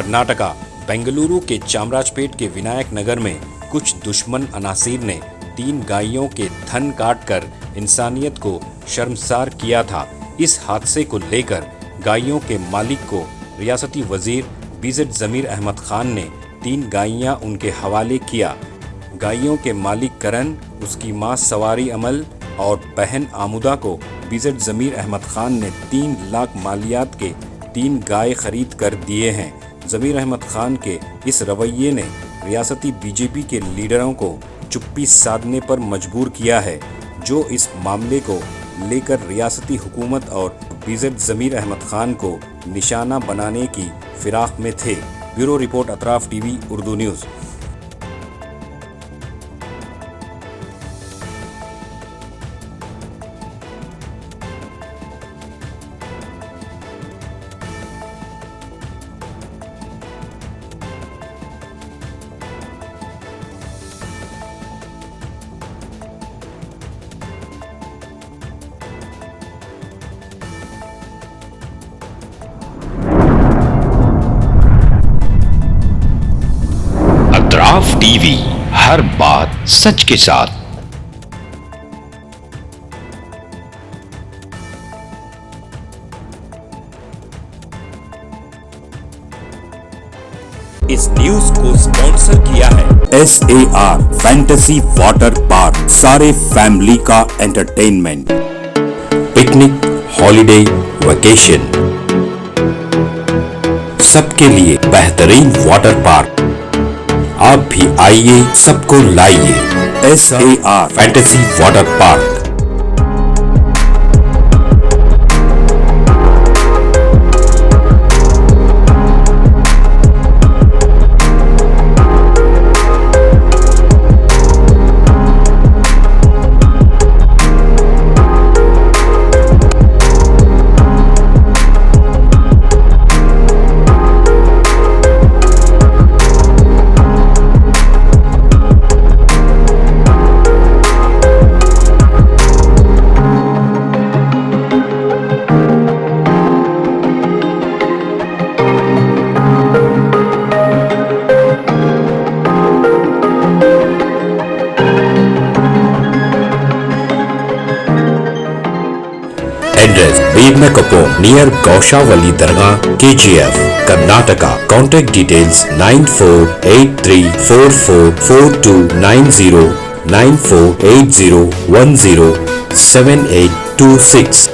कर्नाटका बेंगलुरु के चामराजपेट के विनायक नगर में कुछ दुश्मन अनासीर ने 3 गायों के थन काटकर इंसानियत को शर्मसार किया था। इस हादसे को लेकर गायों के मालिक को रियासती वजीर बीजेड जमीर अहमद खान ने 3 गायियां उनके हवाले किया। गायों के मालिक करण, उसकी मां सवारी अमल और बहन आमुदा को बीजेड जमीर अहमद खान ने 3 लाख मालियात के 3 गाय खरीद कर दिए हैं। जमीर अहमद खान के इस रवैये ने रियासती बीजेपी के लीडरों को चुप्पी साधने पर मजबूर किया है, जो इस मामले को लेकर रियासती हुकूमत और बीजेड जमीर अहमद खान को निशाना बनाने की फिराक में थे। Bureau report Atraf TV Urdu news. Atraf TV, हर बात सच के साथ। इस न्यूज को स्पॉन्सर किया है SAR फैंटेसी वाटर पार्क, सारे फैमिली का एंटरटेनमेंट, पिकनिक, हॉलिडे, वेकेशन, सबके लिए बेहतरीन वाटर पार्क। आप भी आइए, सबको लाइए। SAR fantasy water park. Address Birna Kapoor near Gaushavali Dargah, KGF, Karnataka. Contact details 9483444290 9480107826.